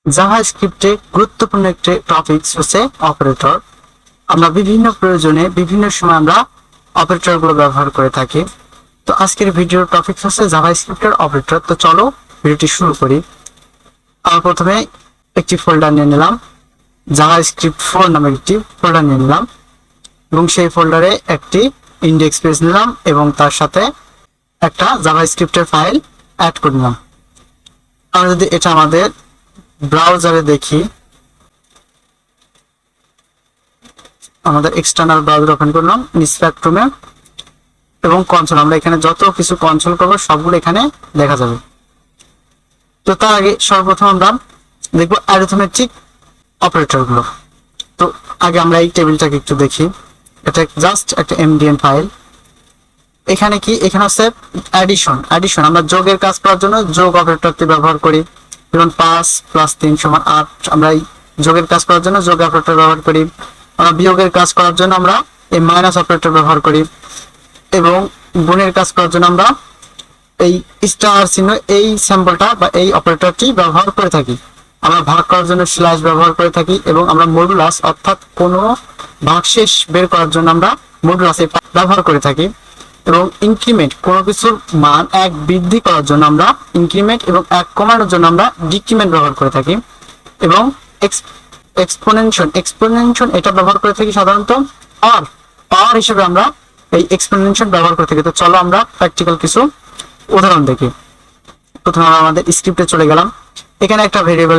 জাভাস্ক্রিপ্টে গুরুত্বপূর্ণ একটি টপিক হচ্ছে অপারেটর। আমরা বিভিন্ন প্রয়োজনে বিভিন্ন সময় আমরা অপারেটর গুলো ব্যবহার করে থাকি। তো আজকের ভিডিওর টপিক হচ্ছে জাভাস্ক্রিপ্টের অপারেটর। তো চলো ভিডিওটি শুরু করি। আমরা প্রথমে একটি ফোল্ডার নিয়ে নিলাম, জাভাস্ক্রিপ্ট 4 নামের একটি ফোল্ডার নিয়ে নিলাম এবং সেই ফোল্ডারে একটি ইন্ডেক্স পেজ নিলাম এবং তার সাথে একটা জাভাস্ক্রিপ্টের ফাইল অ্যাড করে নিলাম। আমরা যদি এটা আমাদের ব্রাউজারে দেখি, আমাদের এক্সটার্নাল ব্রাউজার ওপেন করলাম ইন্সপেক্টরুমে এবং কনসোল, আমরা এখানে যত কিছু কনসোল করবো সবগুলো এখানে দেখা যাবে। তো তার আগে সর্বপ্রথম আমরা দেখবো অ্যারিথমেটিক অপারেটর গুলো। তো আগে আমরা এই টেবিলটাকে একটু দেখি। এটা জাস্ট একটা এমডিএন ফাইল। এখানে কি, এখানে হচ্ছে অ্যাডিশন। আমরা যোগের কাজ করার জন্য যোগ অপারেটরটি ব্যবহার করি, যেমন 5 + 3 = 8। আমরা এই যোগের কাজ করার জন্য যোগ অপারেটর ব্যবহার করি। আমরা বিয়োগের কাজ করার জন্য আমরা এই মাইনাস অপারেটর ব্যবহার করি এবং গুণের কাজ করার জন্য আমরা এই স্টার চিহ্ন, এই সিম্বলটা বা এই অপারেটরটি ব্যবহার করে থাকি। আমরা ভাগ করার জন্য স্ল্যাশ ব্যবহার করে থাকি এবং আমরা মডুলাস অর্থাৎ কোনো ভাগশেষ বের করার জন্য আমরা মডুলাস ব্যবহার করে থাকি এবং ইনক্রিমেন্ট, কোনো কিছুর মান 1 বৃদ্ধি করার জন্য আমরা ইনক্রিমেন্ট এবং 1 কমানোর জন্য আমরা ডিক্রিমেন্ট ব্যবহার করে থাকি এবং এক্সপোনেনশন এটা ব্যবহার করে থাকি সাধারণত পাওয়ার হিসেবে আমরা এই এক্সপোনেনশন ব্যবহার করে থাকি। তো চলো আমরা প্র্যাকটিক্যাল কিছু উদাহরণ দেখি। প্রথমে আমরা আমাদের স্ক্রিপ্টে চলে গেলাম। এখানে একটা ভেরিয়েবল,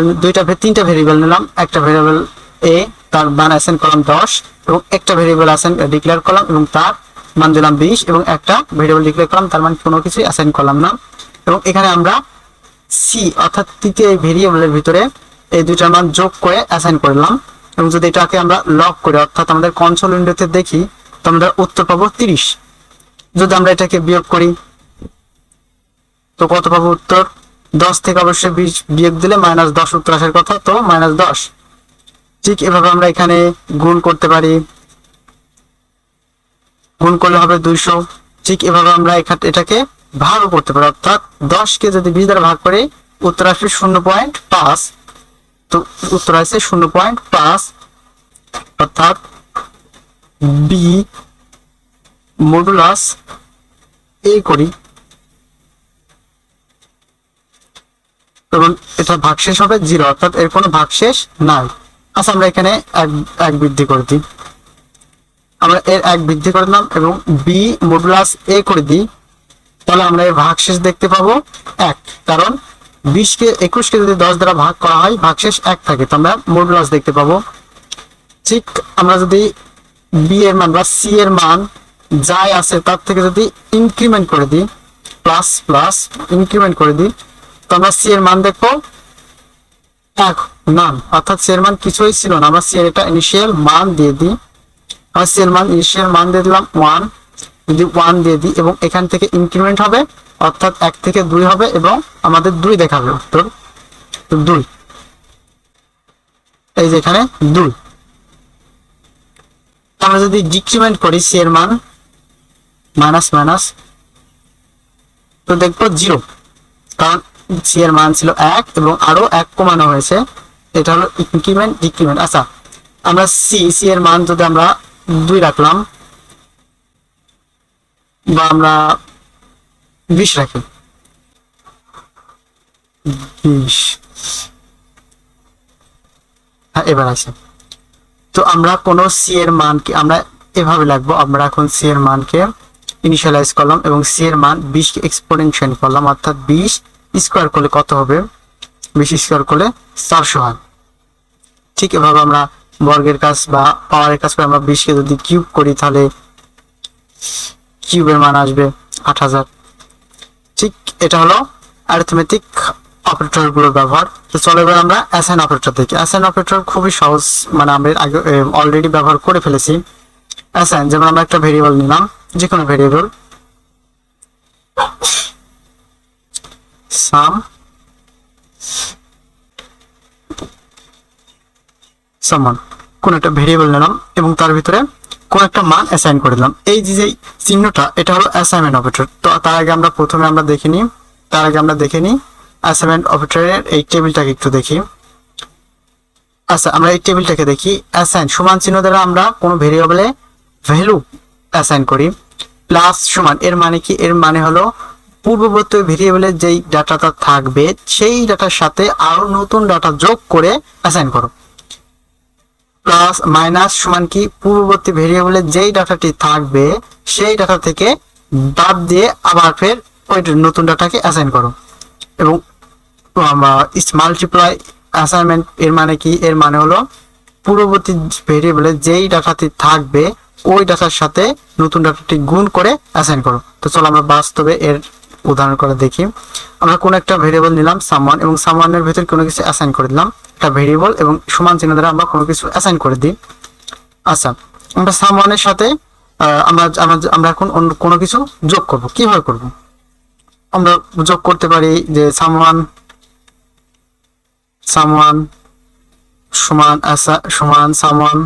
তিনটা ভেরিয়েবল নিলাম। একটা ভেরিয়েবল এ, তার মান অ্যাসাইন করলাম 10 এবং একটা ভেরিয়েবল ডিক্লেয়ার করলাম এবং তার মান দিলাম 20 এবং একটা ভেরিয়েবল ডিক্লেয়ার করলাম, তার মান কোনো কিছু অ্যাসাইন করলাম না। এবং এখানে আমরা সি অর্থাৎ তৃতীয় ভেরিয়েবলের ভিতরে এই দুইটার মান যোগ করে অ্যাসাইন করলাম এবং যদি এটাকে আমরা লগ করি অর্থাৎ আমাদের কনসোল উইন্ডোতে দেখি, তো আমরা উত্তর পাবো 30। যদি আমরা এটাকে বিয়োগ করি তো কত পাবো উত্তর? 10 থেকে অবশ্যই 20 বিয়োগ দিলে -10 উত্তর আসার কথা, তো -10। ঠিক এভাবে আমরা এখানে গুণ করতে পারি, গুণ করলে হবে 200। ঠিক এভাবে আমরা এটাকে ভাগও করতে পারি, অর্থাৎ 10 কে যদি 20 দ্বারা ভাগ করে উত্তর আসবে 0.5। তো উত্তর আসছে 0.5, অর্থাৎ বি মডুলাস এ করি এবং এটা ভাগশেষ হবে 0, অর্থাৎ এর কোনো ভাগশেষ নাই। আচ্ছা, আমরা এখানে এক বৃদ্ধি করে দিই, আমরা এর 1 বৃদ্ধি করে দিলাম এবং বি মডুলাস এ করে দিই, তাহলে আমরা এর ভাগশেষ দেখতে পাবো 1, কারণ 21 কে যদি 10 দ্বারা ভাগ করা হয় ভাগশেষ 1 থাকে, তো আমরা মডুলাস দেখতে পাবো। ঠিক আমরা যদি বি এর মান বা সি এর মান যাই আছে তার থেকে যদি ইনক্রিমেন্ট করে দিই, প্লাস ইনক্রিমেন্ট করে দিই, তো আমরা সি এর মান দেখবো 1 নান, অর্থাৎ সি এর মান কিছুই ছিল না। আমরা সি এর এটা ইনিশিয়াল মান দিয়ে দিই, আমরা সি এর মান ইনিশিয়াল মান দিয়ে দিলাম 1, যদি 1 দিয়ে দিই এবং এখান থেকে ইনক্রিমেন্ট হবে অর্থাৎ 1 থেকে 2 হবে এবং আমাদের 2 দেখাবে উত্তর, 2। এই যে এখানে 2। আমরা যদি ডিক্রিমেন্ট করি সি এর মান মাইনাস, তো দেখবো 0, কারণ সি এর মান ছিল 1 এবং আরো 1 কমানো হয়েছে, এটা হলো ডিক্রিমেন্ট। আচ্ছা, আমরা সি এর মান যদি আমরা 2 রাখলাম বা আমরা 20 রাখি, 20, হ্যাঁ এবার আছে। তো আমরা কোন সি এর মানকে আমরা এভাবে লিখবো, আমরা এখন সি এর মানকে ইনিশিয়ালাইজ করলাম এবং সি এর মান 20 কে এক্সপোনেনশিয়াল করলাম, অর্থাৎ 20 স্কয়ার করলে কত হবে? 20 স্কয়ার করলে 400 হয়। ঠিক এভাবে আমরা বর্গের কাজ বা পাওয়ারের কাজ করে আমরা 20 কে যদি কিউব করি তাহলে কিউবের মান আসবে 8000। ঠিক এটা হলো অ্যারিথমেটিক অপারেটর গুলোর ব্যবহার। তো চলো এবার আমরা অ্যাসাইন অপারেটর দেখি। অ্যাসাইন অপারেটর খুবই সহজ, মানে আমরা আগে অলরেডি ব্যবহার করে ফেলেছি। অ্যাসাইন, যেমন আমরা একটা ভেরিয়েবল নিলাম, যে কোনো ভেরিয়েবল, সাম সমান কোন একটা ভেরিয়েবল নিলাম এবং তার ভিতরে কোন একটা মান অ্যাসাইন করে দিলাম। এই যে চিহ্নটা, এটা হলো অ্যাসাইনমেন্ট অপারেটর। তো তার আগে আমরা দেখে নিই অ্যাসাইনমেন্ট অপারেটরের এই টেবিলটাকে একটু দেখি। আচ্ছা, আমরা এই টেবিলটাকে দেখি। অ্যাসাইন সমান চিহ্ন দ্বারা আমরা কোনো ভেরিয়েবলে ভ্যালু অ্যাসাইন করি। প্লাস সমান এর মানে কি? এর মানে হলো পূর্ববর্তী ভেরিয়েবলের যেই ডাটাটা থাকবে সেই ডাটার সাথে আরো নতুন ডাটা যোগ করে অ্যাসাইন করো। প্লাস মাইনাস সমান কি? পূর্ববর্তী ভেরিয়েবলের যেই ডাটাটি থাকবে সেই ডাটা থেকে বাদ দিয়ে আবার ফের ওই নতুন ডাটাকে অ্যাসাইন করো। এবং মাল্টিপ্লাই অ্যাসাইনমেন্ট এর মানে কি? এর মানে হলো পূর্ববর্তী ভেরিয়েবলে যেই ডাটাটি থাকবে ওই ডাটার সাথে নতুন ডাটাটি গুণ করে অ্যাসাইন করো। তো চলো আমরা বাস্তবে এর উদাহরণ করে দেখি। আমরা কোন একটা ভেরিয়েবল নিলাম সামওয়ান, এবং সামওয়ানের ভিতর কোনো কিছু অ্যাসাইন করে দিলাম, একটা ভেরিয়েবল, এবং সমান চিহ্ন দ্বারা আমরা কোনো কিছু অ্যাসাইন করে দিই। আচ্ছা, আমরা সামওয়ানের সাথে আমরা এখন অন্য কোনো কিছু যোগ করব। কিভাবে করব? আমরা যোগ করতে পারি যে সামওয়ান সমান সামওয়ান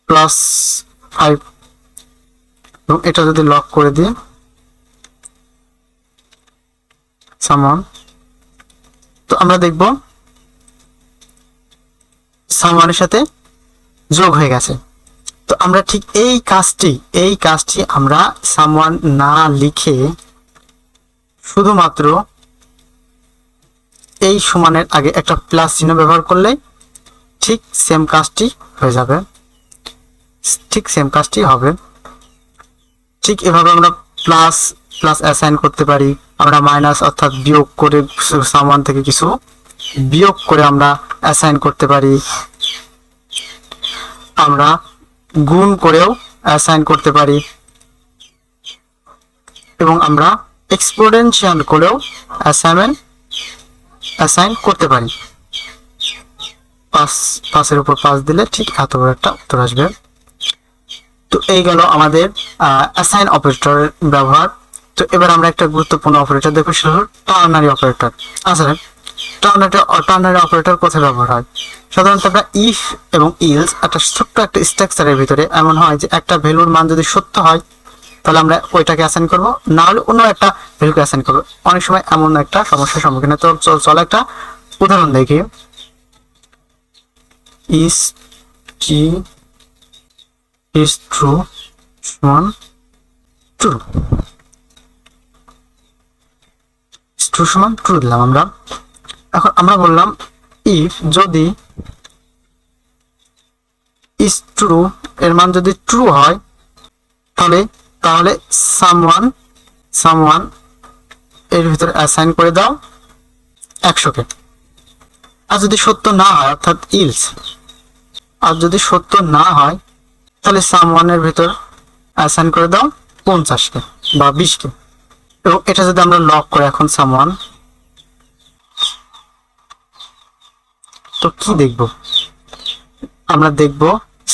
প্লাস 5, এবং এটা যদি লক করে দিই সামওয়ান, তো আমরা দেখব সামওয়ানের সাথে যোগ হয়ে গেছে। তো আমরা ঠিক এই কাজটি আমরা সামওয়ান না লিখে শুধুমাত্র এই সমানের আগে একটা প্লাস চিহ্ন ব্যবহার করলে ঠিক সেম কাজটি হয়ে যাবে, ঠিক সেম কাজটি হবে। ঠিক এভাবে আমরা প্লাস অ্যাসাইন করতে পারি, আমরা মাইনাস অর্থাৎ বিয়োগ করে সামওয়ান থেকে কিছু বিয়োগ করে আমরা অ্যাসাইন করতে পারি, আমরা গুণ করেও অ্যাসাইন করতে পারি, এবং আমরা এক্সপোনেনশিয়াল করেও অ্যাসাইন করতে পারি। 5 উপর 5 দিলে ঠিক এত বড় একটা উত্তর আসবে। তো এই গেল আমাদের অ্যাসাইন অপারেটরের ব্যবহার। তো এবার আমরা একটা গুরুত্বপূর্ণ অপারেটর দেখব, সেটা হলো টার্নারি অপারেটর। আসলে টার্নারি অপারেটর কোথায় ব্যবহার হয়? সাধারণত আমরা ইফ এবং ইলস একটা ছোট্ট একটা স্ট্রাকচারের ভিতরে এমন হয় যে একটা ভ্যালুর মান যদি সত্য হয় তাহলে আমরা ওইটাকে অ্যাসাইন করব, না হলে অন্য একটা ভ্যালুকে অ্যাসাইন করব। অনেক সময় এমন একটা সমস্যার সম্মুখীন হয়। তো চলো একটা উদাহরণ দেখি। is true সমান true, true সমান true দিলাম আমরা। এখন আমরা বললাম if যদি is true এর মান যদি true হয় তাহলে someone এর ভিতরে অ্যাসাইন করে দাও 100 কে। আর যদি সত্য না হয় অর্থাৎ ইলস, আর যদি সত্য না হয় তাহলে someone এর ভিতর অ্যাসাইন করে দাও 50 কে বা 20 কে। এবং এটা যদি আমরা লক করে এখন someone, তো কি দেখব? আমরা দেখব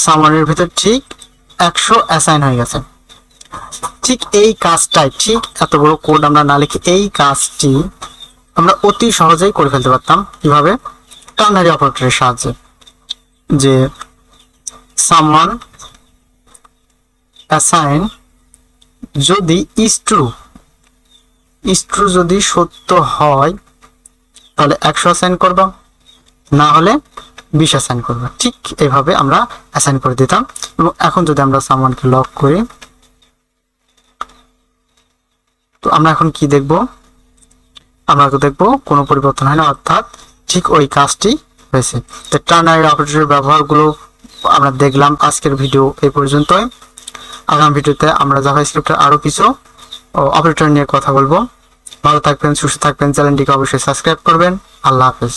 someone এর ভিতর ঠিক 100 অ্যাসাইন হয়ে গেছে। ঠিক এই কাজটাই, ঠিক এত বড় কোড আমরা না লিখে এই কাজটি আমরা অতি সহজেই করে ফেলতে পারতাম। কিভাবে? টার্নারি অপারেটরের সাহায্যে। যে someone অ্যাসাইন যদি is true যদি সত্য হয় তাহলে 100 অ্যাসাইন করবা, না হলে 20 অ্যাসাইন করবা। ঠিক এইভাবে আমরা অ্যাসাইন করে দিতাম। এবং এখন যদি আমরা someone কে লক করি, তো আমরা এখন কি দেখব? আমরা দেখব কোনো পরিবর্তন হয় না, অর্থাৎ ঠিক ওই কাজটি হয়েছে। তো টার্নারি অপারেটরের ব্যবহারগুলো আমরা দেখলাম। আজকের ভিডিও এই পর্যন্তই। আগামী ভিডিওতে আমরা জাভাস্ক্রিপ্টের আরো কিছু অপারেটর নিয়ে কথা বলবো। ভালো থাকবেন, সুস্থ থাকবেন। চ্যানেলটিকে অবশ্যই সাবস্ক্রাইব করবেন। আল্লাহ হাফেজ।